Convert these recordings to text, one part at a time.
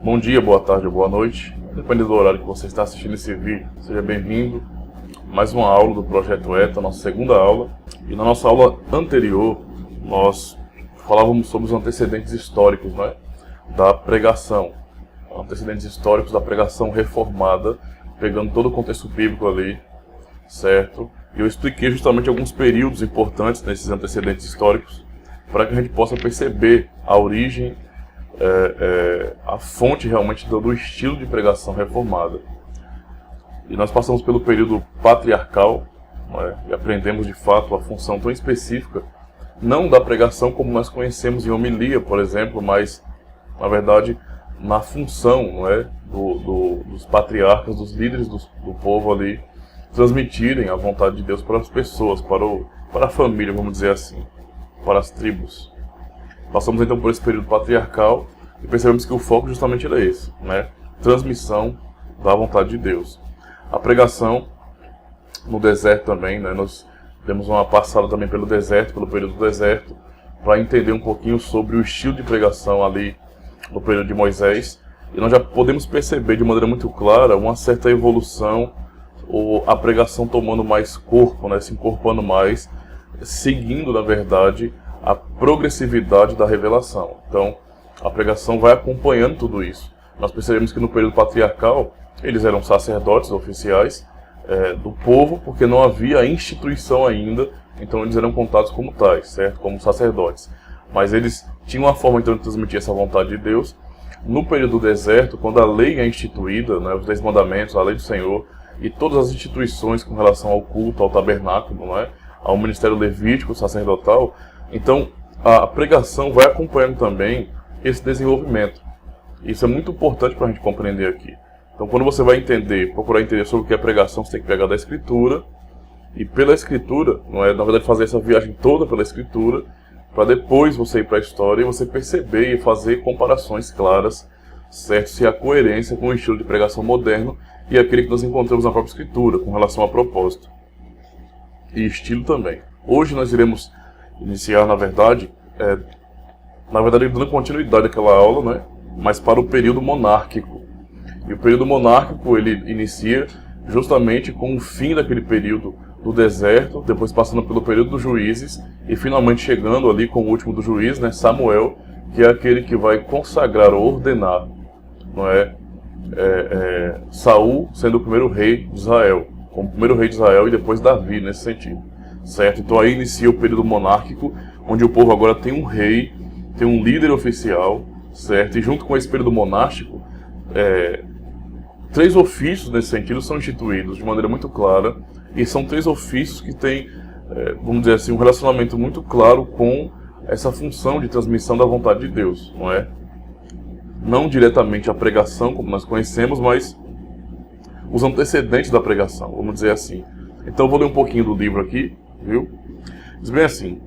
Bom dia, boa tarde ou boa noite, dependendo do horário que você está assistindo esse vídeo. Seja bem-vindo a mais uma aula do Projeto ETA, nossa segunda aula. E na nossa aula anterior, nós falávamos sobre os antecedentes históricos, né, da pregação. Antecedentes históricos da pregação reformada, pegando todo o contexto bíblico ali, certo? E eu expliquei justamente alguns períodos importantes nesses antecedentes históricos, para que a gente possa perceber a origem, a fonte realmente do estilo de pregação reformada. E nós passamos pelo período patriarcal, e aprendemos de fato a função tão específica, não da pregação como nós conhecemos em homilia, por exemplo, mas, na verdade, na função, dos patriarcas, dos líderes do povo ali, transmitirem a vontade de Deus para as pessoas, para a família, vamos dizer assim, para as tribos. Passamos então por esse período patriarcal e percebemos que o foco justamente era esse, transmissão da vontade de Deus. A pregação no deserto também, nós demos uma passada também pelo deserto, pelo período do deserto, para entender um pouquinho sobre o estilo de pregação ali no período de Moisés. E nós já podemos perceber de maneira muito clara uma certa evolução, ou a pregação tomando mais corpo, se encorpando mais, seguindo, na verdade, a progressividade da revelação. Então, a pregação vai acompanhando tudo isso. Nós percebemos que no período patriarcal, eles eram sacerdotes oficiais do povo, porque não havia instituição ainda, então eles eram contados como tais, certo? Como sacerdotes. Mas eles tinham uma forma então de transmitir essa vontade de Deus. No período do deserto, quando a lei é instituída, os 10 mandamentos, a lei do Senhor, e todas as instituições com relação ao culto, ao tabernáculo, ao ministério levítico, sacerdotal, então a pregação vai acompanhando também esse desenvolvimento. Isso é muito importante para a gente compreender aqui. Então, quando você vai procurar entender sobre o que é pregação, você tem que pegar da Escritura, e pela Escritura, na verdade fazer essa viagem toda pela Escritura, para depois você ir para a história e você perceber e fazer comparações claras, certo? Se há coerência com o estilo de pregação moderno e aquele que nós encontramos na própria Escritura, com relação a propósito e estilo também. Hoje nós iremos iniciar, na verdade, dando continuidade àquela aula, mas para o período monárquico. E o período monárquico, ele inicia justamente com o fim daquele período do deserto, depois passando pelo período dos juízes, e finalmente chegando ali com o último dos juízes, Samuel, que é aquele que vai consagrar ou ordenar, Saul sendo o primeiro rei de Israel, como primeiro rei de Israel, e depois Davi, nesse sentido, certo? Então aí inicia o período monárquico, onde o povo agora tem um rei, tem um líder oficial, certo? E junto com esse período monástico, 3 ofícios nesse sentido são instituídos de maneira muito clara, e são 3 ofícios que têm, vamos dizer assim, um relacionamento muito claro com essa função de transmissão da vontade de Deus, não diretamente a pregação, como nós conhecemos, mas os antecedentes da pregação, vamos dizer assim. Então eu vou ler um pouquinho do livro aqui, viu? Diz bem assim: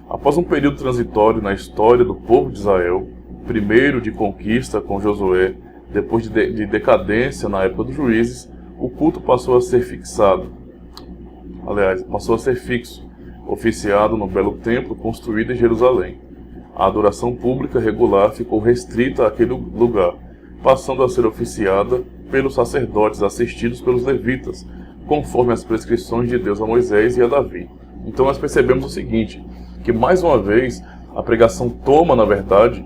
após um período transitório na história do povo de Israel, primeiro de conquista com Josué, depois de decadência na época dos juízes, o culto passou a ser fixo, oficiado no belo templo construído em Jerusalém. A adoração pública regular ficou restrita àquele lugar, passando a ser oficiada pelos sacerdotes assistidos pelos levitas, conforme as prescrições de Deus a Moisés e a Davi. Então nós percebemos o seguinte, que mais uma vez a pregação toma, na verdade,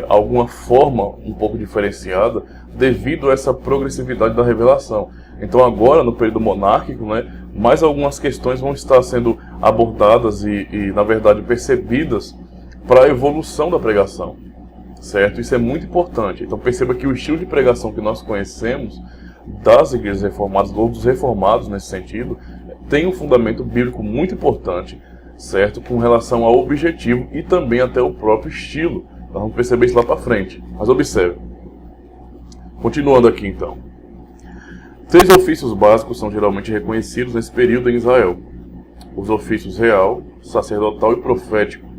alguma forma um pouco diferenciada devido a essa progressividade da revelação. Então agora, no período monárquico, mais algumas questões vão estar sendo abordadas e na verdade, percebidas para a evolução da pregação, certo? Isso é muito importante. Então perceba que o estilo de pregação que nós conhecemos das igrejas reformadas, ou dos reformados nesse sentido, tem um fundamento bíblico muito importante, certo? Com relação ao objetivo e também até o próprio estilo. Nós vamos perceber isso lá para frente. Mas observe. Continuando aqui então. 3 ofícios básicos são geralmente reconhecidos nesse período em Israel: os ofícios real, sacerdotal e profético.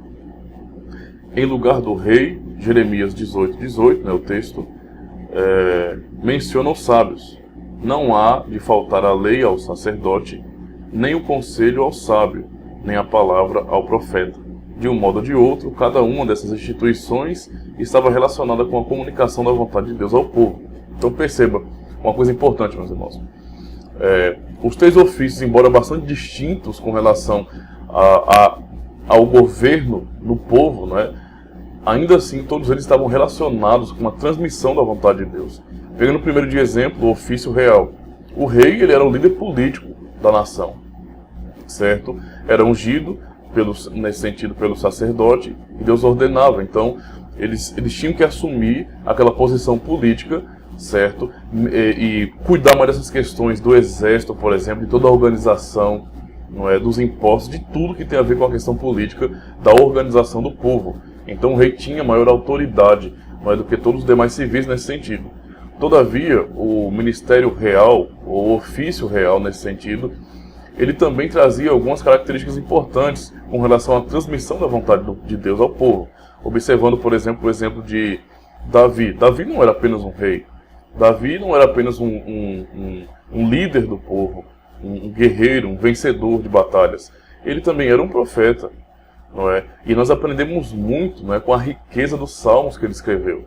Em lugar do rei, Jeremias 18:18, o texto, menciona os sábios. Não há de faltar a lei ao sacerdote, nem o conselho ao sábio, nem a palavra ao profeta. de um modo ou de outro, cada uma dessas instituições estava relacionada com a comunicação da vontade de Deus ao povo. Então perceba uma coisa importante, meus irmãos. Os 3 ofícios, embora bastante distintos com relação ao governo no povo, não é? Ainda assim, todos eles estavam relacionados com a transmissão da vontade de Deus. Pegando primeiro de exemplo, o ofício real. O rei, ele era o líder político da nação, certo? Era ungido, nesse sentido, pelo sacerdote, e Deus ordenava. Então, eles tinham que assumir aquela posição política, certo? E cuidar mais dessas questões do exército, por exemplo, de toda a organização, não é? Dos impostos, de tudo que tem a ver com a questão política, da organização do povo. Então, o rei tinha maior autoridade, não é, do que todos os demais civis nesse sentido. Todavia, o ministério real, ou ofício real nesse sentido, ele também trazia algumas características importantes com relação à transmissão da vontade de Deus ao povo. Observando, por exemplo, o exemplo de Davi. Davi não era apenas um rei. Davi não era apenas um líder do povo, um guerreiro, um vencedor de batalhas. Ele também era um profeta, não é? E nós aprendemos muito, não é, com a riqueza dos salmos que ele escreveu.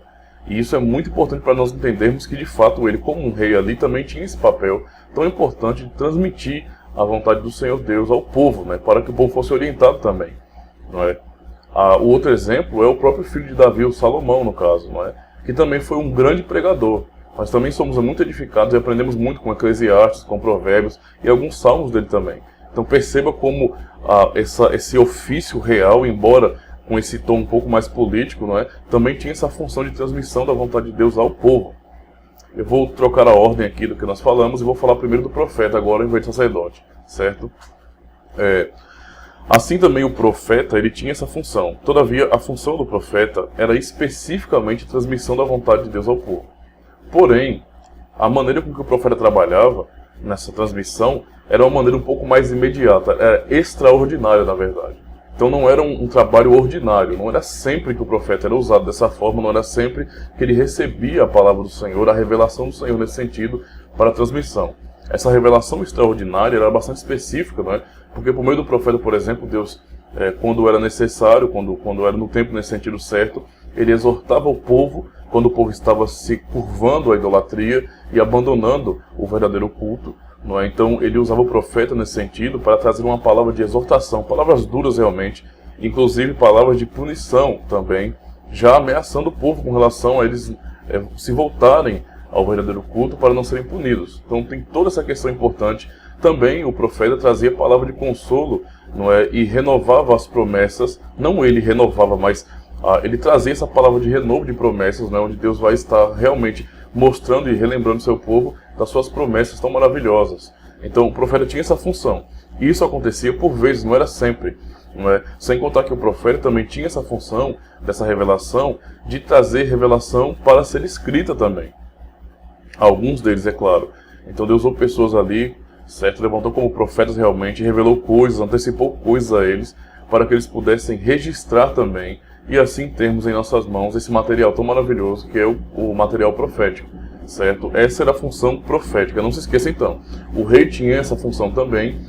E isso é muito importante para nós entendermos que, de fato, ele, como um rei ali, também tinha esse papel tão importante de transmitir a vontade do Senhor Deus ao povo, né, para que o povo fosse orientado também, não é? O outro exemplo é o próprio filho de Davi, o Salomão, no caso, não é? Que também foi um grande pregador. Mas também somos muito edificados e aprendemos muito com Eclesiastes, com Provérbios e alguns salmos dele também. Então perceba como esse ofício real, embora com esse tom um pouco mais político, não é? Também tinha essa função de transmissão da vontade de Deus ao povo. Eu vou trocar a ordem aqui do que nós falamos e vou falar primeiro do profeta agora, em vez do sacerdote, certo? Assim também o profeta, ele tinha essa função. Todavia, a função do profeta era especificamente a transmissão da vontade de Deus ao povo. Porém, a maneira com que o profeta trabalhava nessa transmissão era uma maneira um pouco mais imediata, era extraordinária, na verdade. Então não era um trabalho ordinário, não era sempre que o profeta era usado dessa forma, não era sempre que ele recebia a palavra do Senhor, a revelação do Senhor nesse sentido, para a transmissão. Essa revelação extraordinária era bastante específica, não é? Porque por meio do profeta, por exemplo, Deus, quando era necessário, quando era no tempo nesse sentido certo, ele exortava o povo, quando o povo estava se curvando à idolatria e abandonando o verdadeiro culto, não é? Então ele usava o profeta nesse sentido para trazer uma palavra de exortação, palavras duras realmente, inclusive palavras de punição também, já ameaçando o povo com relação a eles se voltarem ao verdadeiro culto para não serem punidos. Então tem toda essa questão importante. Também o profeta trazia palavra de consolo, não é? E renovava as promessas, não ele renovava, mas ele trazia essa palavra de renovo de promessas, né? Onde Deus vai estar realmente mostrando e relembrando seu povo das suas promessas tão maravilhosas. Então o profeta tinha essa função. E isso acontecia por vezes, não era sempre. Não é? Sem contar que o profeta também tinha essa função, dessa revelação, de trazer revelação para ser escrita também. Alguns deles, é claro. Então Deus usou pessoas ali, certo? Levantou como profetas realmente, revelou coisas, antecipou coisas a eles, para que eles pudessem registrar também, e assim termos em nossas mãos esse material tão maravilhoso que é o material profético, certo? Essa era a função profética. Não se esqueça então, o rei tinha essa função também.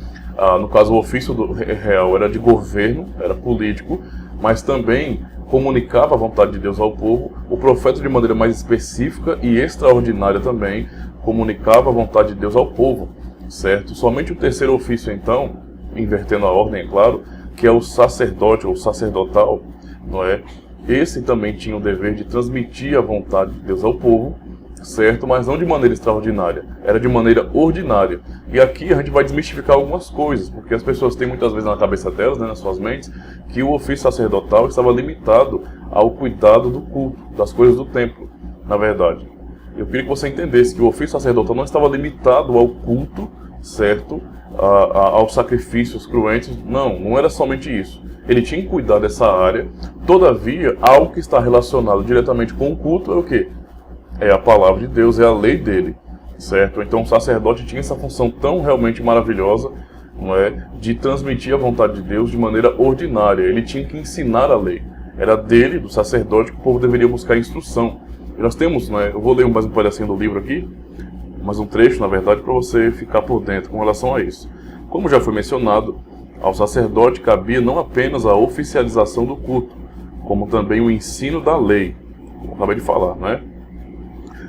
No caso, o ofício do real era de governo, era político, mas também comunicava a vontade de Deus ao povo. O profeta, de maneira mais específica e extraordinária também, comunicava a vontade de Deus ao povo, certo? Somente o terceiro ofício, então, invertendo a ordem, é claro, que é o sacerdote ou sacerdotal, não é? Esse também tinha o dever de transmitir a vontade de Deus ao povo, certo? Mas não de maneira extraordinária, era de maneira ordinária. E aqui a gente vai desmistificar algumas coisas, porque as pessoas têm muitas vezes na cabeça delas, né, nas suas mentes, que o ofício sacerdotal estava limitado ao cuidado do culto, das coisas do templo, na verdade. Eu queria que você entendesse que o ofício sacerdotal não estava limitado ao culto, certo? Aos sacrifícios cruentos. Não era somente isso. Ele tinha que cuidar dessa área. Todavia, algo que está relacionado diretamente com o culto é o quê? É a palavra de Deus, é a lei dele, certo? Então o sacerdote tinha essa função tão realmente maravilhosa, não é? De transmitir a vontade de Deus de maneira ordinária. Ele tinha que ensinar a lei. Era dele, do sacerdote, que o povo deveria buscar instrução. E nós temos, né? Eu vou ler mais um pedacinho do livro aqui, mais um trecho, na verdade, para você ficar por dentro com relação a isso. Como já foi mencionado, Ao sacerdote cabia não apenas a oficialização do culto, como também o ensino da lei, como eu acabei de falar, né?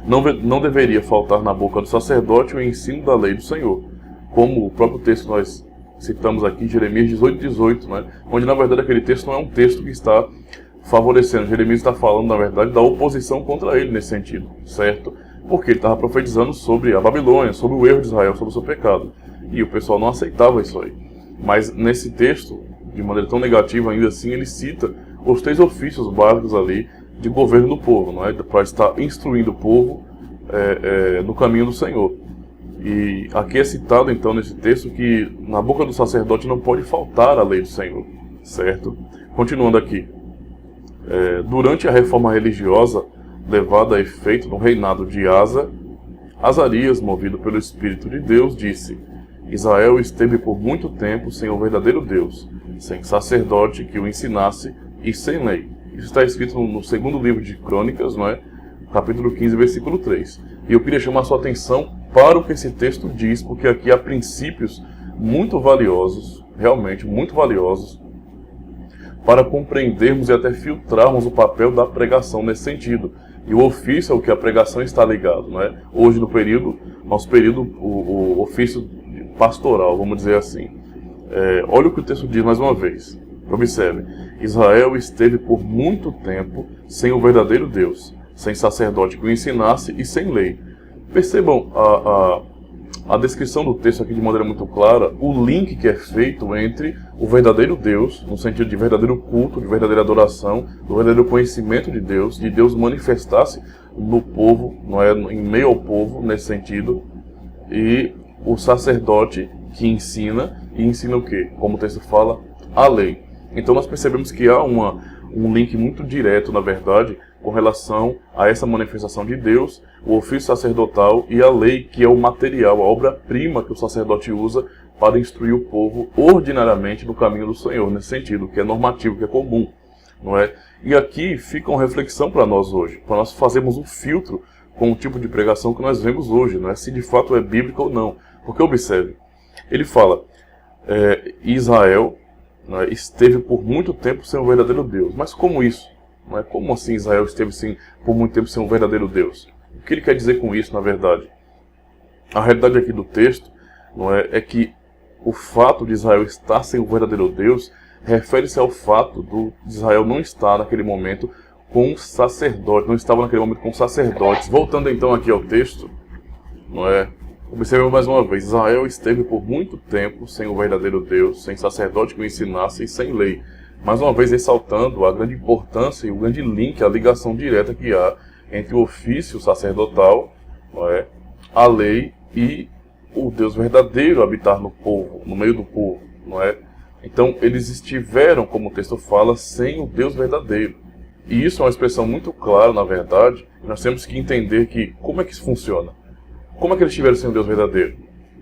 Não deveria faltar na boca do sacerdote o ensino da lei do Senhor, como o próprio texto nós citamos aqui, Jeremias 18:18, né? Onde na verdade aquele texto não é um texto que está favorecendo. Jeremias está falando, na verdade, da oposição contra ele nesse sentido, certo? Porque ele estava profetizando sobre a Babilônia, sobre o erro de Israel, sobre o seu pecado. E o pessoal não aceitava isso aí. Mas nesse texto, de maneira tão negativa ainda assim, ele cita os 3 ofícios básicos ali de governo do povo, não é? Para estar instruindo o povo no caminho do Senhor. E aqui é citado então nesse texto que na boca do sacerdote não pode faltar a lei do Senhor, certo? Continuando aqui. Durante a reforma religiosa levada a efeito no reinado de Asa, Azarias, movido pelo Espírito de Deus, disse: Israel esteve por muito tempo sem o verdadeiro Deus, sem sacerdote que o ensinasse e sem lei. Isso está escrito no segundo livro de Crônicas, não é? Capítulo 15, versículo 3. E eu queria chamar a sua atenção para o que esse texto diz, porque aqui há princípios muito valiosos, realmente muito valiosos, para compreendermos e até filtrarmos o papel da pregação nesse sentido. E o ofício é o que a pregação está ligado, não é? Hoje, no nosso período, o ofício pastoral, vamos dizer assim. Olha o que o texto diz mais uma vez. Observe. Israel esteve por muito tempo sem o verdadeiro Deus, sem sacerdote que o ensinasse e sem lei. Percebam a descrição do texto aqui de maneira muito clara, o link que é feito entre o verdadeiro Deus, no sentido de verdadeiro culto, de verdadeira adoração, do verdadeiro conhecimento de Deus manifestar-se no povo, não é, em meio ao povo, nesse sentido, e o sacerdote que ensina, e ensina o quê? Como o texto fala, a lei. Então nós percebemos que há um link muito direto, na verdade, com relação a essa manifestação de Deus, o ofício sacerdotal e a lei, que é o material, a obra-prima que o sacerdote usa para instruir o povo ordinariamente no caminho do Senhor, nesse sentido, que é normativo, que é comum, não é? E aqui fica uma reflexão para nós hoje, para nós fazermos um filtro com o tipo de pregação que nós vemos hoje, não é? Se de fato é bíblica ou não. Porque observe, ele fala, Israel, não é, esteve por muito tempo sem o verdadeiro Deus. Mas como isso? Não é? Como assim Israel esteve por muito tempo sem o verdadeiro Deus? O que ele quer dizer com isso, na verdade? A realidade aqui do texto, não é que o fato de Israel estar sem o verdadeiro Deus refere-se ao fato de Israel não estar naquele momento com sacerdotes, não estava naquele momento com sacerdotes. Voltando então aqui ao texto, não é? Observemos mais uma vez, Israel esteve por muito tempo sem o verdadeiro Deus, sem sacerdote que o ensinasse e sem lei. Mais uma vez ressaltando a grande importância e o grande link, a ligação direta que há entre o ofício sacerdotal, não é, a lei e o Deus verdadeiro habitar no povo, no meio do povo, não é? Então eles estiveram, como o texto fala, sem o Deus verdadeiro. E isso é uma expressão muito clara, na verdade, e nós temos que entender que como é que isso funciona. Como é que eles estiveram sem o Deus verdadeiro?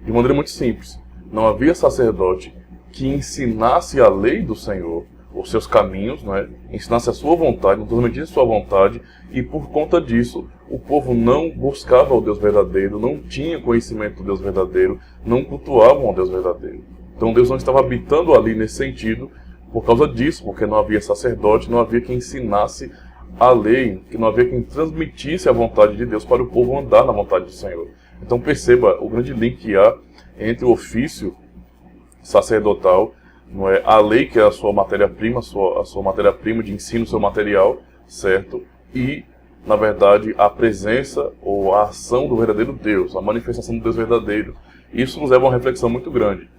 De maneira muito simples. Não havia sacerdote que ensinasse a lei do Senhor, os seus caminhos, não é? Ensinasse a sua vontade, não transmitisse a sua vontade, e por conta disso, o povo não buscava o Deus verdadeiro, não tinha conhecimento do Deus verdadeiro, não cultuavam o Deus verdadeiro. Então Deus não estava habitando ali nesse sentido, por causa disso, porque não havia sacerdote, não havia quem ensinasse a lei, que não havia quem transmitisse a vontade de Deus para o povo andar na vontade do Senhor. Então perceba o grande link que há entre o ofício sacerdotal, não é, a lei, que é a sua matéria-prima, a sua matéria-prima de ensino, seu material, certo? E, na verdade, a presença ou a ação do verdadeiro Deus, a manifestação do Deus verdadeiro. Isso nos leva a uma reflexão muito grande.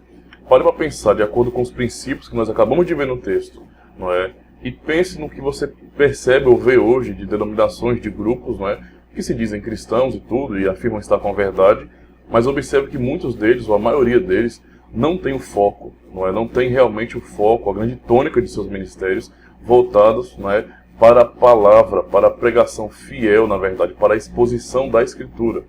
Pare para pensar de acordo com os princípios que nós acabamos de ver no texto, não é? E pense no que você percebe ou vê hoje de denominações, de grupos, não é? Que se dizem cristãos e tudo, e afirmam estar com a verdade, mas observe que muitos deles, ou a maioria deles, não tem o foco, não é? Não tem realmente o foco, a grande tônica de seus ministérios voltados, não é, para a palavra, para a pregação fiel, na verdade, para a exposição da Escritura.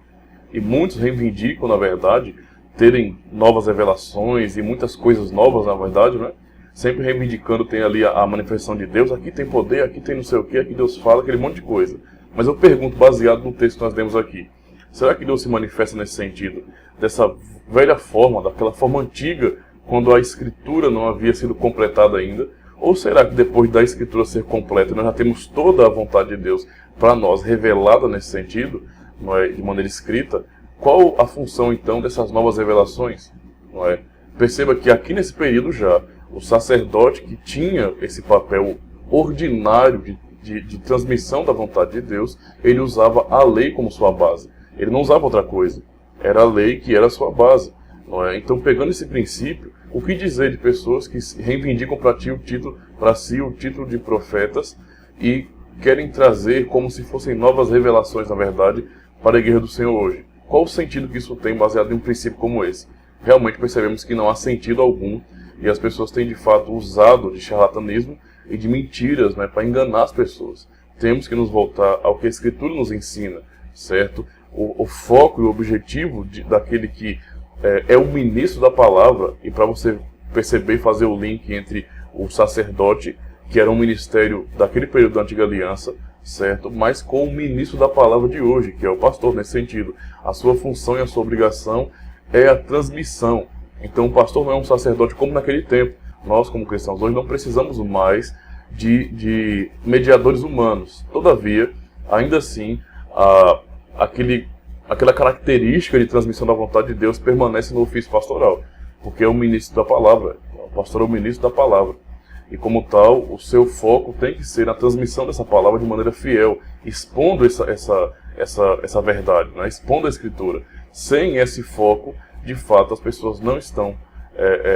E muitos reivindicam, na verdade, terem novas revelações e muitas coisas novas, na verdade, né? Sempre reivindicando, tem ali a manifestação de Deus, aqui tem poder, aqui tem não sei o que, aqui Deus fala, aquele monte de coisa. Mas eu pergunto, baseado no texto que nós lemos aqui, será que Deus se manifesta nesse sentido? Dessa velha forma, daquela forma antiga, quando a Escritura não havia sido completada ainda? Ou será que depois da Escritura ser completa, nós já temos toda a vontade de Deus para nós revelada nesse sentido, não é, de maneira escrita? Qual a função então dessas novas revelações? Não é? Perceba que aqui nesse período já, o sacerdote que tinha esse papel ordinário de transmissão da vontade de Deus, ele usava a lei como sua base. Ele não usava outra coisa. Era a lei que era a sua base. Não é? Então, pegando esse princípio, o que dizer de pessoas que reivindicam para si o título de profetas e querem trazer como se fossem novas revelações, na verdade, para a igreja do Senhor hoje? Qual o sentido que isso tem baseado em um princípio como esse? Realmente percebemos que não há sentido algum e as pessoas têm de fato usado de charlatanismo e de mentiras, né, para enganar as pessoas. Temos que nos voltar ao que a Escritura nos ensina, certo? O foco e o objetivo daquele que é o ministro da palavra, e para você perceber e fazer o link entre o sacerdote, que era um ministério daquele período da Antiga Aliança, certo? Mas com o ministro da palavra de hoje, que é o pastor, nesse sentido. A sua função e a sua obrigação é a transmissão. Então o pastor não é um sacerdote como naquele tempo. Nós, como cristãos, hoje não precisamos mais de mediadores humanos. Todavia, ainda assim, aquela característica de transmissão da vontade de Deus permanece no ofício pastoral, porque é o ministro da palavra. O pastor é o ministro da palavra. E como tal, o seu foco tem que ser na transmissão dessa palavra de maneira fiel, expondo essa verdade, né? Expondo a Escritura. Sem esse foco, de fato, as pessoas não estão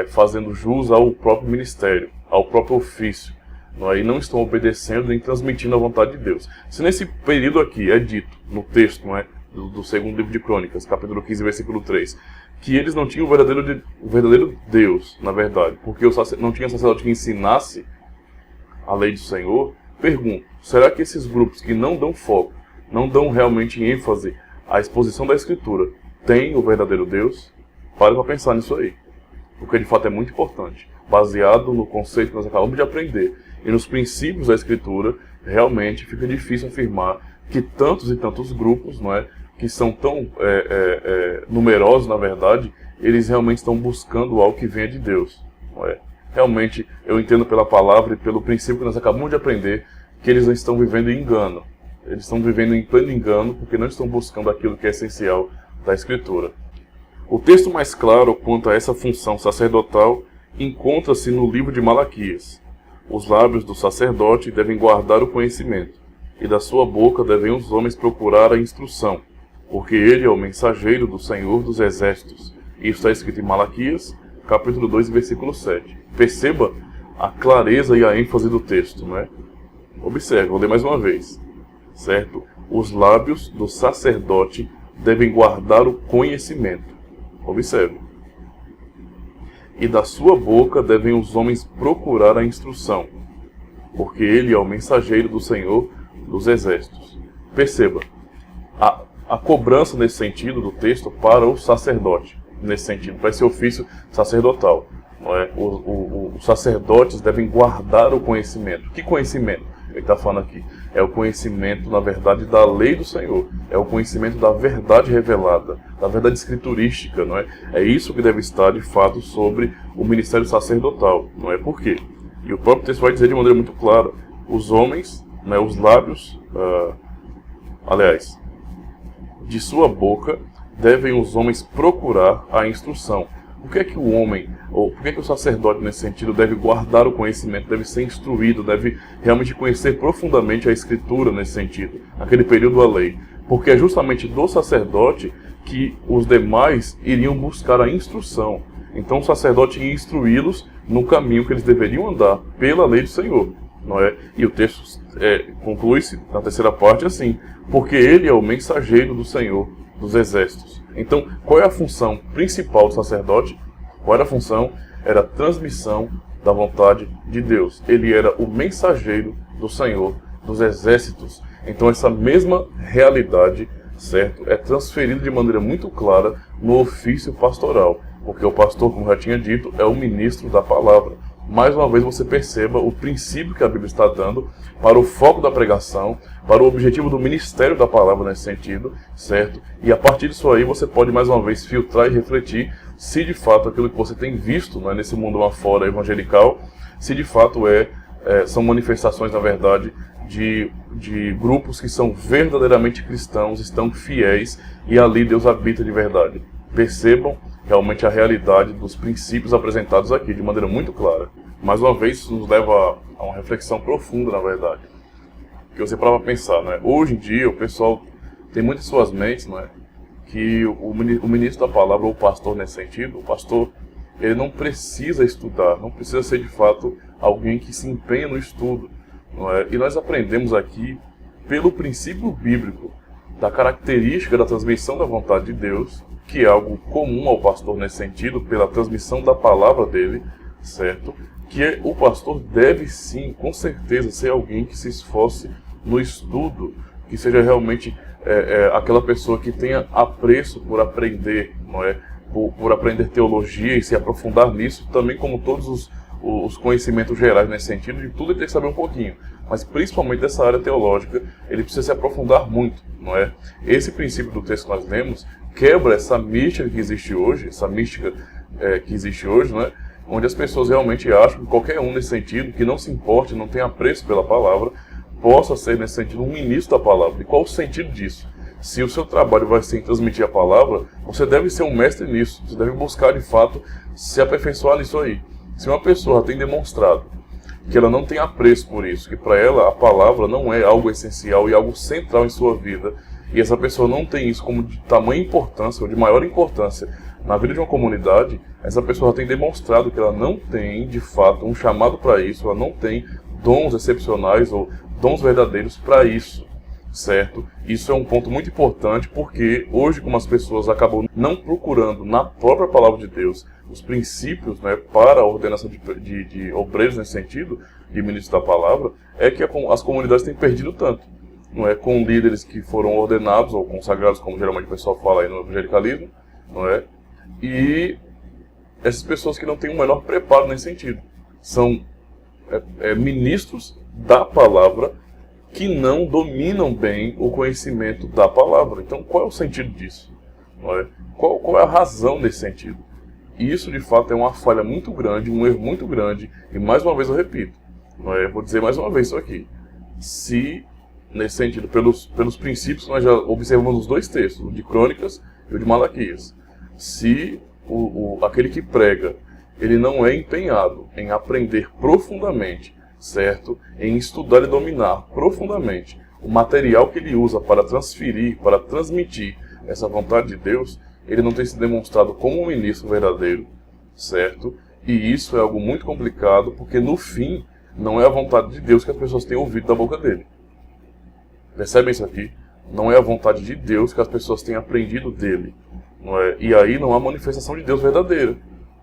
fazendo jus ao próprio ministério, ao próprio ofício, não é? E não estão obedecendo nem transmitindo a vontade de Deus. Se nesse período aqui é dito, no texto, não é, do segundo livro de Crônicas, capítulo 15, versículo 3, que eles não tinham o verdadeiro Deus, na verdade, porque não tinha sacerdote que ensinasse a lei do Senhor, pergunto, será que esses grupos que não dão foco, não dão realmente ênfase à exposição da Escritura, têm o verdadeiro Deus? Pare para pensar nisso aí, porque de fato é muito importante, baseado no conceito que nós acabamos de aprender e nos princípios da Escritura, realmente fica difícil afirmar que tantos e tantos grupos, não é, que são tão numerosos, na verdade, eles realmente estão buscando algo que venha de Deus. Não é? Realmente, eu entendo pela palavra e pelo princípio que nós acabamos de aprender, que eles não estão vivendo em engano. Eles estão vivendo em pleno engano, porque não estão buscando aquilo que é essencial da Escritura. O texto mais claro quanto a essa função sacerdotal encontra-se no livro de Malaquias. Os lábios do sacerdote devem guardar o conhecimento, e da sua boca devem os homens procurar a instrução, porque ele é o mensageiro do Senhor dos Exércitos. Isso está escrito em Malaquias, capítulo 2, versículo 7. Perceba a clareza e a ênfase do texto, não é? Observe, vou ler mais uma vez, certo? Os lábios do sacerdote devem guardar o conhecimento. Observe. E da sua boca devem os homens procurar a instrução, porque ele é o mensageiro do Senhor dos Exércitos. Perceba, a cobrança nesse sentido do texto para o sacerdote, nesse sentido, para esse ofício sacerdotal. Não é? Os sacerdotes devem guardar o conhecimento. Que conhecimento? Ele está falando aqui. É o conhecimento, na verdade, da lei do Senhor. É o conhecimento da verdade revelada, da verdade escriturística, não é? É isso que deve estar, de fato, sobre o ministério sacerdotal, não é? Por quê? E o próprio texto vai dizer de maneira muito clara, os homens, né, os lábios, de sua boca devem os homens procurar a instrução. Por que é que o homem, ou por que é que o sacerdote nesse sentido deve guardar o conhecimento, deve ser instruído, deve realmente conhecer profundamente a Escritura nesse sentido, naquele período da lei? Porque é justamente do sacerdote que os demais iriam buscar a instrução. Então o sacerdote ia instruí-los no caminho que eles deveriam andar pela lei do Senhor, não é? E o texto conclui-se na terceira parte assim, porque ele é o mensageiro do Senhor dos Exércitos. Então, qual é a função principal do sacerdote? Qual era a função? Era a transmissão da vontade de Deus. Ele era o mensageiro do Senhor dos Exércitos. Então, essa mesma realidade, certo, é transferida de maneira muito clara no ofício pastoral. Porque o pastor, como já tinha dito, é o ministro da palavra. mais uma vez você perceba o princípio que a Bíblia está dando para o foco da pregação, para o objetivo do ministério da palavra nesse sentido, certo? E a partir disso aí você pode mais uma vez filtrar e refletir se de fato aquilo que você tem visto, né, nesse mundo lá fora evangelical, se de fato são manifestações, na verdade, de grupos que são verdadeiramente cristãos, estão fiéis e ali Deus habita de verdade. Percebam realmente a realidade dos princípios apresentados aqui de maneira muito clara. Mais uma vez, isso nos leva a uma reflexão profunda, na verdade. Que você para pensar, né? Hoje em dia, o pessoal tem muito em suas mentes, né, que o ministro da palavra, ou o pastor nesse sentido, o pastor, ele não precisa estudar, não precisa ser de fato alguém que se empenha no estudo. Não é? E nós aprendemos aqui, pelo princípio bíblico, da característica da transmissão da vontade de Deus, que é algo comum ao pastor nesse sentido, pela transmissão da palavra dele, certo? Que o pastor deve sim, com certeza, ser alguém que se esforce no estudo, que seja realmente aquela pessoa que tenha apreço por aprender, não é? Por aprender teologia e se aprofundar nisso, também como todos os conhecimentos gerais nesse sentido, de tudo ele tem que saber um pouquinho, mas principalmente dessa área teológica, ele precisa se aprofundar muito, não é? Esse princípio do texto que nós lemos quebra essa mística que existe hoje, não é? Onde as pessoas realmente acham que qualquer um nesse sentido, que não se importe, não tenha apreço pela palavra, possa ser nesse sentido um ministro da palavra. E qual o sentido disso? Se o seu trabalho vai ser em transmitir a palavra, você deve ser um mestre nisso, você deve buscar de fato se aperfeiçoar nisso aí. Se uma pessoa tem demonstrado que ela não tem apreço por isso, que para ela a palavra não é algo essencial e algo central em sua vida, e essa pessoa não tem isso como de tamanha importância ou de maior importância na vida de uma comunidade, essa pessoa tem demonstrado que ela não tem, de fato, um chamado para isso, ela não tem dons excepcionais ou dons verdadeiros para isso, certo? Isso é um ponto muito importante, porque hoje, como as pessoas acabam não procurando na própria palavra de Deus os princípios, né, para a ordenação de obreiros nesse sentido, de ministros da palavra, é que as comunidades têm perdido tanto. Não é? Com líderes que foram ordenados ou consagrados, como geralmente o pessoal fala aí no evangelicalismo, não é? E essas pessoas que não têm o menor preparo nesse sentido. São ministros da palavra que não dominam bem o conhecimento da palavra. Então, qual é o sentido disso? Não é? Qual é a razão desse sentido? E isso, de fato, é uma falha muito grande, um erro muito grande, e mais uma vez eu repito, não é? Eu vou dizer mais uma vez isso aqui. Se, nesse sentido, pelos princípios que nós já observamos nos dois textos, o de Crônicas e o de Malaquias, se aquele que prega, ele não é empenhado em aprender profundamente, certo? Em estudar e dominar profundamente o material que ele usa para transferir, para transmitir essa vontade de Deus, ele não tem se demonstrado como um ministro verdadeiro, certo? E isso é algo muito complicado, porque no fim, não é a vontade de Deus que as pessoas têm ouvido da boca dele. Percebem isso aqui? Não é a vontade de Deus que as pessoas têm aprendido dele. Não é? E aí não há manifestação de Deus verdadeira.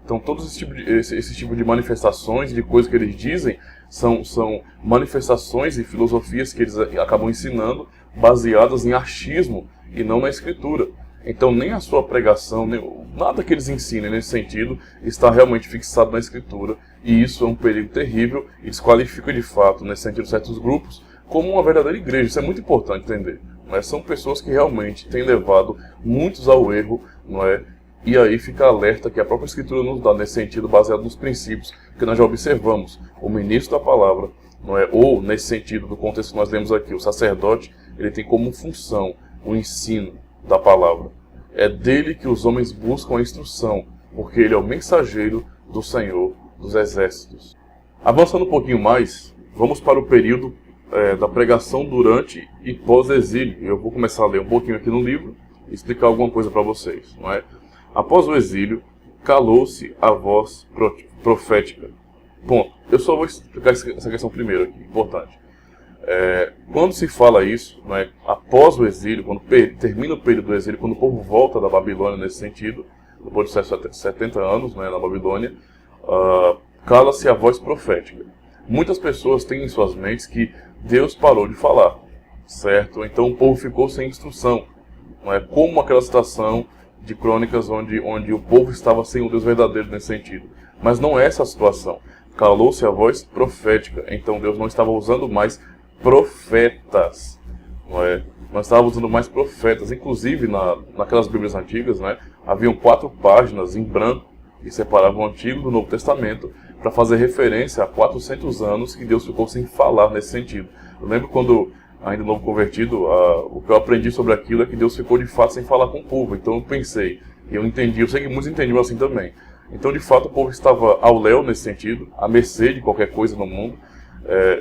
Então todos esse tipo de manifestações, de coisas que eles dizem, são manifestações e filosofias que eles acabam ensinando, baseadas em achismo e não na Escritura. Então nem a sua pregação, nada que eles ensinem nesse sentido está realmente fixado na Escritura. E isso é um perigo terrível e desqualifica de fato, nesse sentido, certos grupos como uma verdadeira igreja. Isso é muito importante entender. Não é? São pessoas que realmente têm levado muitos ao erro, não é? E aí fica alerta que a própria Escritura nos dá nesse sentido, baseado nos princípios que nós já observamos. O ministro da palavra, não é? Ou nesse sentido, do contexto que nós lemos aqui, o sacerdote, ele tem como função o ensino da palavra. É dele que os homens buscam a instrução, porque ele é o mensageiro do Senhor dos Exércitos. Avançando um pouquinho mais, vamos para o período da pregação durante e pós-exílio. Eu vou começar a ler um pouquinho aqui no livro e explicar alguma coisa para vocês. Não é? Após o exílio, calou-se a voz profética. Ponto. Eu só vou explicar essa questão primeiro aqui, importante. Quando se fala isso, não é? Após o exílio, quando termina o período do exílio, quando o povo volta da Babilônia nesse sentido, depois de 70 anos, né, na Babilônia, cala-se a voz profética. Muitas pessoas têm em suas mentes que Deus parou de falar, certo? Então o povo ficou sem instrução. Não é como aquela situação de Crônicas onde o povo estava sem o Deus verdadeiro nesse sentido. Mas não é essa a situação. calou-se a voz profética. Então Deus não estava usando mais profetas, não é? Não estava usando mais profetas. Inclusive, naquelas Bíblias antigas, né, haviam 4 páginas em branco que separavam o Antigo do Novo Testamento para fazer referência a 400 anos que Deus ficou sem falar nesse sentido. Eu lembro quando, ainda novo convertido, o que eu aprendi sobre aquilo é que Deus ficou de fato sem falar com o povo. Então eu pensei, e eu entendi, eu sei que muitos entendiam assim também. Então de fato o povo estava ao léu nesse sentido, à mercê de qualquer coisa no mundo.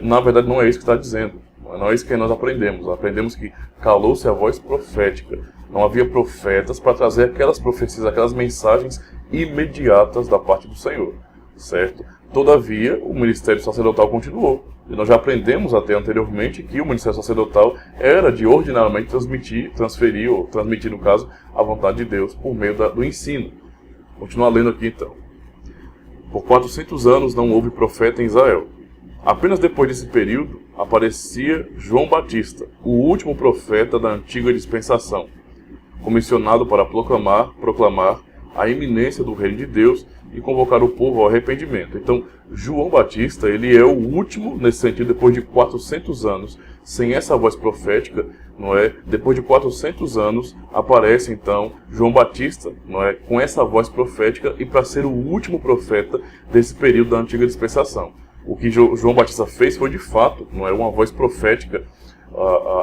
Na verdade não é isso que está dizendo, não é isso que nós aprendemos. Aprendemos que calou-se a voz profética. Não havia profetas para trazer aquelas profecias, aquelas mensagens imediatas da parte do Senhor, certo? Todavia, o ministério sacerdotal continuou. E nós já aprendemos até anteriormente que o ministério sacerdotal era de ordinariamente transmitir, no caso, a vontade de Deus por meio do ensino. Continuar lendo aqui então. Por 400 anos não houve profeta em Israel. Apenas depois desse período aparecia João Batista, o último profeta da antiga dispensação, comissionado para proclamar a iminência do reino de Deus e convocar o povo ao arrependimento. Então, João Batista, ele é o último, nesse sentido, depois de 400 anos, sem essa voz profética, não é? Depois de 400 anos, aparece, então, João Batista, não é? Com essa voz profética e para ser o último profeta desse período da antiga dispensação. O que João Batista fez foi, de fato, não é uma voz profética,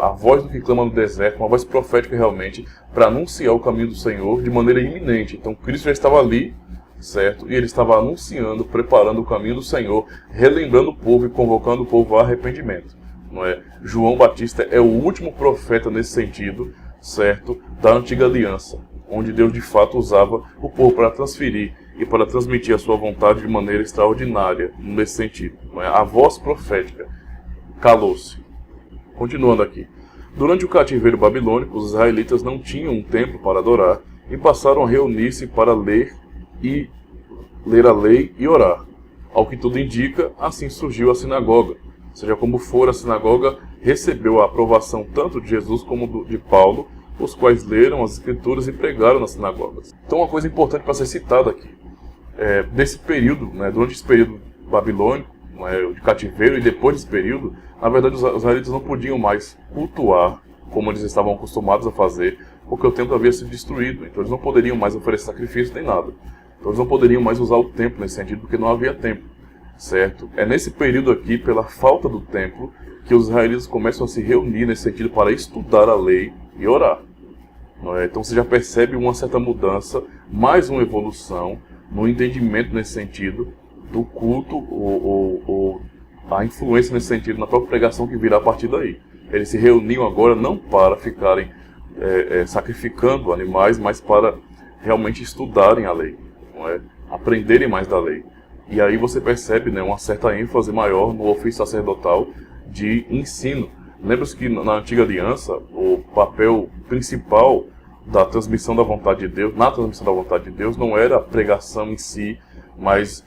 a voz do que clama no deserto, uma voz profética realmente, para anunciar o caminho do Senhor de maneira iminente. Então, Cristo já estava ali, certo? E ele estava anunciando, preparando o caminho do Senhor, relembrando o povo e convocando o povo ao arrependimento, não é? João Batista é o último profeta nesse sentido, certo? Da antiga aliança, onde Deus de fato usava o povo para transferir e para transmitir a sua vontade de maneira extraordinária, nesse sentido, não é? A voz profética calou-se. Continuando aqui. Durante o cativeiro babilônico, os israelitas não tinham um templo para adorar e passaram a reunir-se para ler a lei e orar. Ao que tudo indica, assim surgiu a sinagoga. Seja como for, a sinagoga recebeu a aprovação tanto de Jesus como de Paulo, os quais leram as escrituras e pregaram nas sinagogas. Então uma coisa importante para ser citada aqui. Nesse período, né, durante esse período babilônico, de cativeiro, e depois desse período, na verdade os israelitas não podiam mais cultuar como eles estavam acostumados a fazer, porque o templo havia sido destruído, então eles não poderiam mais oferecer sacrifício nem nada. Então eles não poderiam mais usar o templo nesse sentido, porque não havia templo, certo? É nesse período aqui, pela falta do templo, que os israelitas começam a se reunir nesse sentido para estudar a lei e orar. Não é? Então você já percebe uma certa mudança, mais uma evolução no entendimento nesse sentido do culto, ou a influência nesse sentido na própria pregação que virá a partir daí. Eles se reuniam agora não para ficarem sacrificando animais, mas para realmente estudarem a lei, não é? Aprenderem mais da lei. E aí você percebe, né, uma certa ênfase maior no ofício sacerdotal de ensino. Lembra-se que na antiga aliança, o papel principal da transmissão da vontade de Deus, na transmissão da vontade de Deus, não era a pregação em si, mas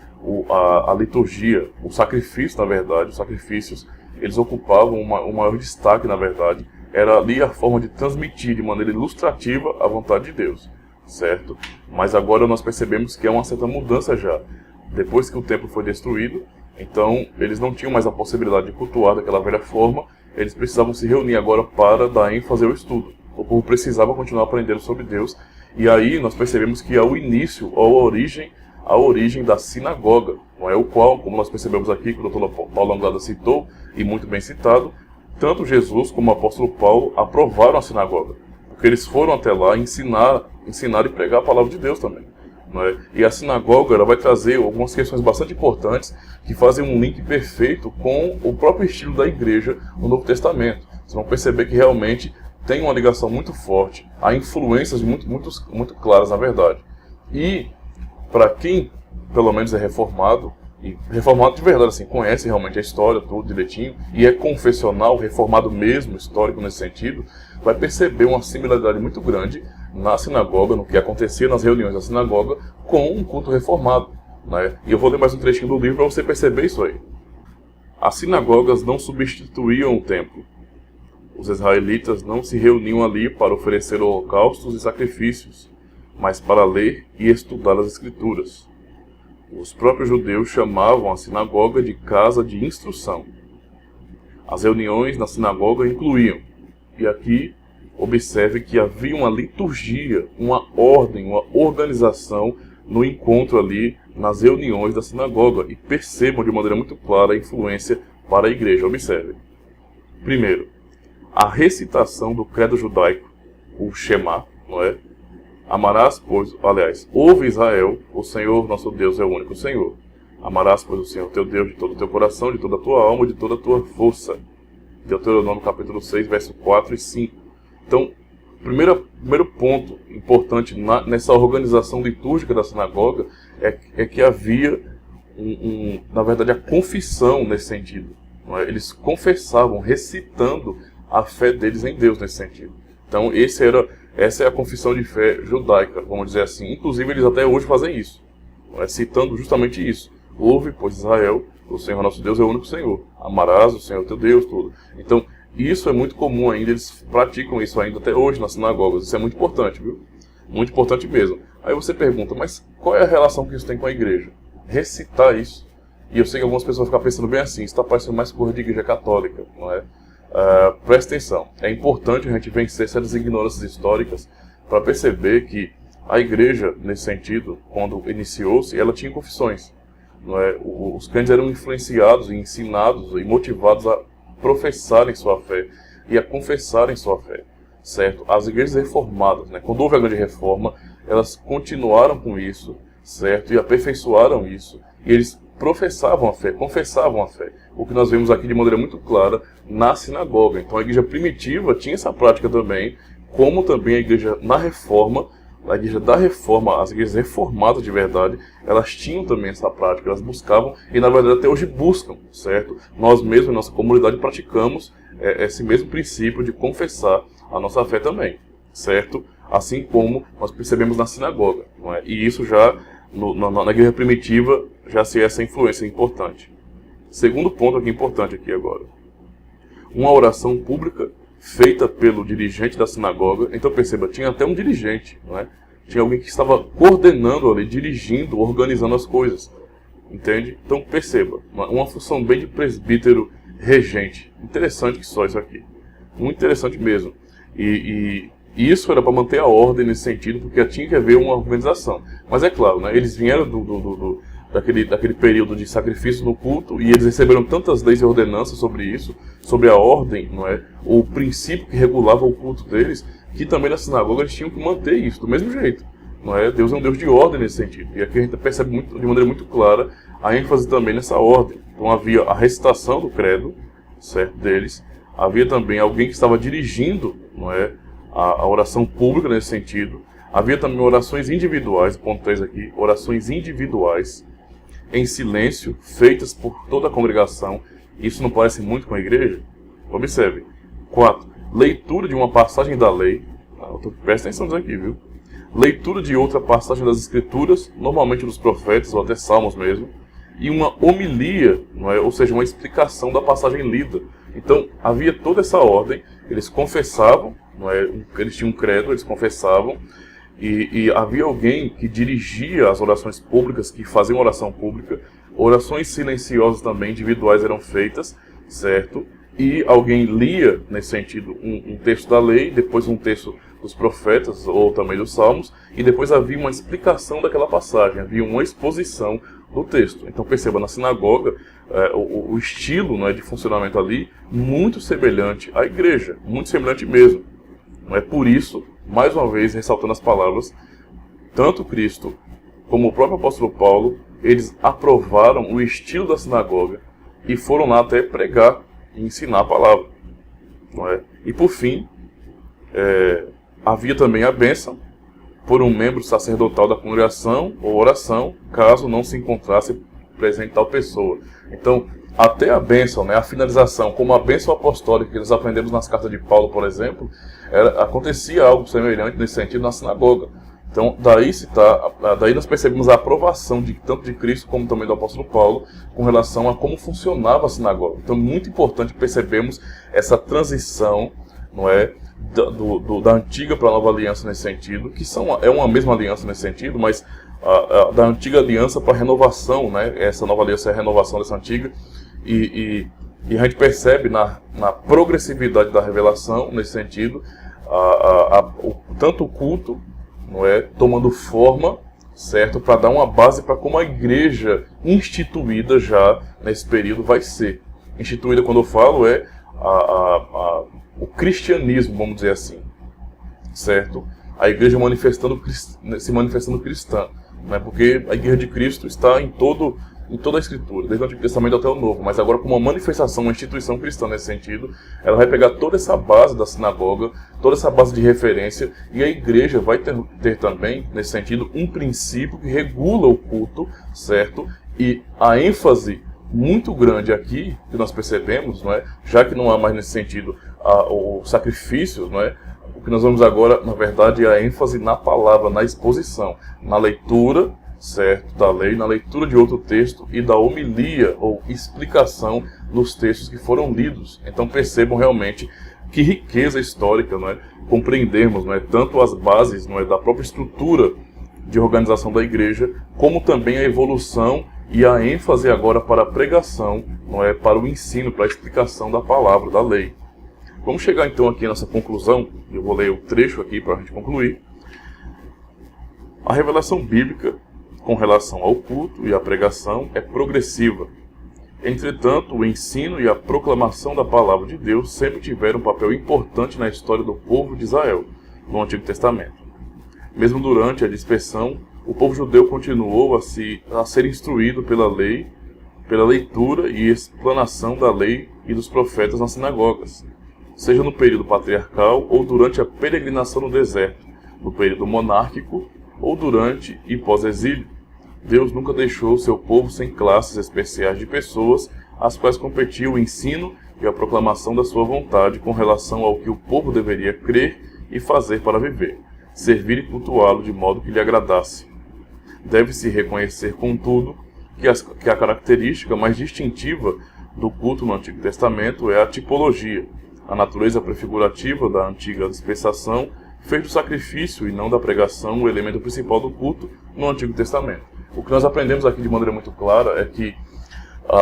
a liturgia, o sacrifício, na verdade, os sacrifícios, eles ocupavam o maior destaque, na verdade, era ali a forma de transmitir de maneira ilustrativa a vontade de Deus, certo? Mas agora nós percebemos que é uma certa mudança já. Depois que o templo foi destruído, então eles não tinham mais a possibilidade de cultuar daquela velha forma, eles precisavam se reunir agora para dar ênfase ao estudo. O povo precisava continuar aprendendo sobre Deus, e aí nós percebemos que há o início, ou a origem da sinagoga, não é? O qual, como nós percebemos aqui, que o Dr. Paulo Anglada citou, e muito bem citado, tanto Jesus como o apóstolo Paulo aprovaram a sinagoga, porque eles foram até lá ensinar e pregar a palavra de Deus também. Não é? E a sinagoga ela vai trazer algumas questões bastante importantes que fazem um link perfeito com o próprio estilo da igreja no Novo Testamento. Vocês vão perceber que realmente tem uma ligação muito forte, há influências muito claras na verdade. E para quem pelo menos é reformado, e reformado de verdade, assim, conhece realmente a história, tudo direitinho, e é confessional, reformado mesmo, histórico nesse sentido, vai perceber uma similaridade muito grande na sinagoga, no que acontecia nas reuniões da sinagoga, com um culto reformado, né? E eu vou ler mais um trechinho do livro para você perceber isso aí. As sinagogas não substituíam o templo. Os israelitas não se reuniam ali para oferecer holocaustos e sacrifícios, mas para ler e estudar as Escrituras. os próprios judeus chamavam a sinagoga de casa de instrução. As reuniões na sinagoga incluíam, e aqui observe que havia uma liturgia, uma ordem, uma organização no encontro ali, nas reuniões da sinagoga, e percebam de maneira muito clara a influência para a igreja. Observe. Primeiro, a recitação do credo judaico, o Shema, não é? Amarás, pois, aliás, ouve Israel, o Senhor nosso Deus é o único Senhor. Amarás, pois, o Senhor teu Deus de todo o teu coração, de toda a tua alma, de toda a tua força. Deuteronômio capítulo 6, verso 4 e 5. Então, primeiro ponto importante nessa organização litúrgica da sinagoga é que havia, na verdade, a confissão nesse sentido. Não é? Eles confessavam, recitando a fé deles em Deus nesse sentido. Então, essa é a confissão de fé judaica, vamos dizer assim. Inclusive, eles até hoje fazem isso, não é? Citando justamente isso. Ouve, pois, Israel, o Senhor nosso Deus é o único Senhor. Amarás o Senhor teu Deus, tudo. Então, isso é muito comum ainda, eles praticam isso ainda até hoje nas sinagogas. Isso é muito importante, viu? Muito importante mesmo. Aí você pergunta, mas qual é a relação que isso tem com a igreja? Recitar isso. E eu sei que algumas pessoas ficam pensando bem assim, isso está parecendo mais coisa de igreja católica, não é? Presta atenção, é importante a gente vencer essas ignorâncias históricas para perceber que a igreja, nesse sentido, quando iniciou-se, ela tinha confissões. Não é? Os crentes eram influenciados e ensinados e motivados a professarem sua fé e a confessarem sua fé, certo? As igrejas reformadas, né? Quando houve a grande reforma, elas continuaram com isso, certo? E aperfeiçoaram isso, e eles professavam a fé, confessavam a fé. O que nós vemos aqui de maneira muito clara na sinagoga. Então a igreja primitiva tinha essa prática também, como também a igreja na reforma, a igreja da reforma, as igrejas reformadas de verdade, elas tinham também essa prática, elas buscavam, e na verdade até hoje buscam, certo? Nós mesmos, em nossa comunidade, praticamos esse mesmo princípio de confessar a nossa fé também, certo? Assim como nós percebemos na sinagoga, não é? E isso já, na igreja primitiva, já se essa influência importante. Segundo ponto aqui importante aqui agora. Uma oração pública feita pelo dirigente da sinagoga. Então perceba, tinha até um dirigente, não é? Tinha alguém que estava coordenando ali, dirigindo, organizando as coisas. Entende? Então perceba, uma função bem de presbítero regente. Interessante que só isso aqui. Muito interessante mesmo. E isso era para manter a ordem nesse sentido, porque tinha que haver uma organização. Mas é claro, né, eles vieram daquele período de sacrifício no culto, e eles receberam tantas leis e ordenanças sobre isso, sobre a ordem, não é? O princípio que regulava o culto deles, que também na sinagoga eles tinham que manter isso do mesmo jeito. Não é? Deus é um Deus de ordem nesse sentido. E aqui a gente percebe de maneira muito clara a ênfase também nessa ordem. Então havia a recitação do credo, certo, deles. Havia também alguém que estava dirigindo, não é, a oração pública nesse sentido. Havia também orações individuais, ponto 3 aqui, orações individuais, em silêncio, feitas por toda a congregação. Isso não parece muito com a igreja? Observe. 4. Leitura de uma passagem da lei. Presta atenção nisso aqui, viu? Leitura de outra passagem das Escrituras, normalmente dos profetas, ou até salmos mesmo. E uma homilia, não é? Ou seja, uma explicação da passagem lida. Então, havia toda essa ordem. Eles confessavam, não é? Eles tinham um credo, eles confessavam. E havia alguém que dirigia as orações públicas, que fazia uma oração pública. Orações silenciosas também, individuais, eram feitas, certo? E alguém lia, nesse sentido, um texto da lei, depois um texto dos profetas, ou também dos salmos, e depois havia uma explicação daquela passagem, havia uma exposição do texto. Então perceba, na sinagoga, o estilo, não é, de funcionamento ali, muito semelhante à igreja, muito semelhante mesmo. Não é por isso, mais uma vez, ressaltando as palavras, tanto Cristo como o próprio apóstolo Paulo, eles aprovaram o estilo da sinagoga e foram lá até pregar e ensinar a palavra. Não é? E por fim, havia também a bênção por um membro sacerdotal da congregação ou oração, caso não se encontrasse presente tal pessoa. Então, até a bênção, né, a finalização, como a bênção apostólica que nós aprendemos nas cartas de Paulo, por exemplo, acontecia algo semelhante nesse sentido na sinagoga. Então, daí nós percebemos a aprovação tanto de Cristo como também do apóstolo Paulo com relação a como funcionava a sinagoga. Então, muito importante percebermos essa transição, não é, da antiga para a nova aliança nesse sentido, que é uma mesma aliança nesse sentido, mas da antiga aliança para a renovação, né? Essa nova aliança é a renovação dessa antiga, e a gente percebe na progressividade da revelação, nesse sentido, tanto o culto, não é, tomando forma, certo, para dar uma base para como a igreja instituída já nesse período vai ser. Instituída, quando eu falo, é o cristianismo, vamos dizer assim, certo? A igreja se manifestando cristã, né? Porque a igreja de Cristo está em toda a Escritura, desde o Antigo Testamento até o Novo, mas agora como uma manifestação, uma instituição cristã nesse sentido, ela vai pegar toda essa base da sinagoga, toda essa base de referência, e a igreja vai ter também, nesse sentido, um princípio que regula o culto, certo? E a ênfase muito grande aqui, que nós percebemos, não é? Já que não há mais nesse sentido o sacrifício, não é? O que nós vamos agora, na verdade, é a ênfase na palavra, na exposição, na leitura, certo, da lei, na leitura de outro texto e da homilia ou explicação dos textos que foram lidos. Então percebam realmente que riqueza histórica, não é? Compreendermos, não é, tanto as bases, não é, da própria estrutura de organização da igreja, como também a evolução e a ênfase agora para a pregação, não é, para o ensino, para a explicação da palavra, da lei. Vamos chegar então aqui nessa conclusão. Eu vou ler o trecho aqui para a gente concluir. A revelação bíblica com relação ao culto e à pregação é progressiva. Entretanto, o ensino e a proclamação da palavra de Deus sempre tiveram um papel importante na história do povo de Israel, no Antigo Testamento. Mesmo durante a dispersão, o povo judeu continuou a ser instruído pela lei, pela leitura e explanação da lei e dos profetas nas sinagogas, seja no período patriarcal ou durante a peregrinação no deserto, no período monárquico ou durante e pós-exílio. Deus nunca deixou seu povo sem classes especiais de pessoas às quais competia o ensino e a proclamação da sua vontade com relação ao que o povo deveria crer e fazer para viver, servir e cultuá-lo de modo que lhe agradasse. Deve-se reconhecer, contudo, que a característica mais distintiva do culto no Antigo Testamento é a tipologia, a natureza prefigurativa da antiga dispensação fez do sacrifício e não da pregação o elemento principal do culto no Antigo Testamento. O que nós aprendemos aqui de maneira muito clara é que,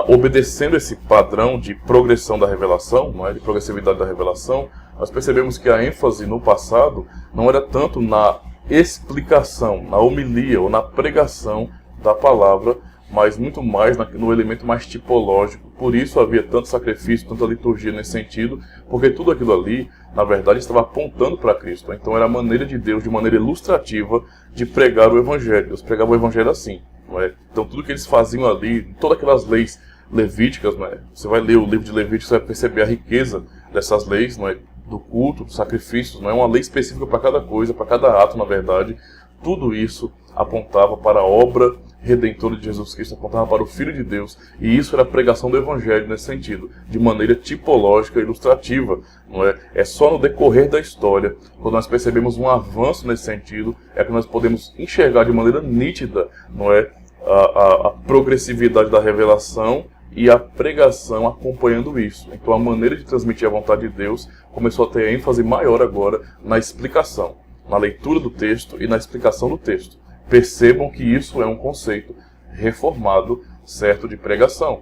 obedecendo esse padrão de progressão da revelação, não é, de progressividade da revelação, nós percebemos que a ênfase no passado não era tanto na explicação, na homilia ou na pregação da palavra, mas muito mais no elemento mais tipológico. Por isso havia tanto sacrifício, tanta liturgia nesse sentido, porque tudo aquilo ali, na verdade, estava apontando para Cristo. Então era a maneira de Deus, de maneira ilustrativa, de pregar o Evangelho. Deus pregava o Evangelho assim, não é? Então tudo que eles faziam ali, todas aquelas leis levíticas, não é? Você vai ler o livro de Levítico, você vai perceber a riqueza dessas leis, não é? Do culto, dos sacrifícios, não é uma lei específica para cada coisa, para cada ato, na verdade. Tudo isso apontava para a obra redentora de Jesus Cristo, apontava para o Filho de Deus, e isso era a pregação do Evangelho nesse sentido, de maneira tipológica, ilustrativa, não é? É só no decorrer da história, quando nós percebemos um avanço nesse sentido, é que nós podemos enxergar de maneira nítida, não é, a progressividade da revelação e a pregação acompanhando isso. Então a maneira de transmitir a vontade de Deus começou a ter ênfase maior agora na explicação, na leitura do texto e na explicação do texto. Percebam que isso é um conceito reformado, certo, de pregação.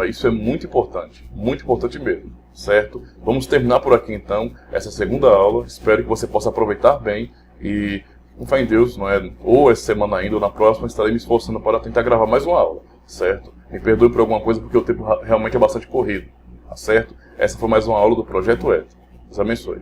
Isso é muito importante mesmo, certo? Vamos terminar por aqui então essa segunda aula. Espero que você possa aproveitar bem e, com fé em Deus, não é? Ou essa semana ainda ou na próxima, estarei me esforçando para tentar gravar mais uma aula, certo? Me perdoe por alguma coisa porque o tempo realmente é bastante corrido, tá certo? Essa foi mais uma aula do Projeto ETA. Deus abençoe.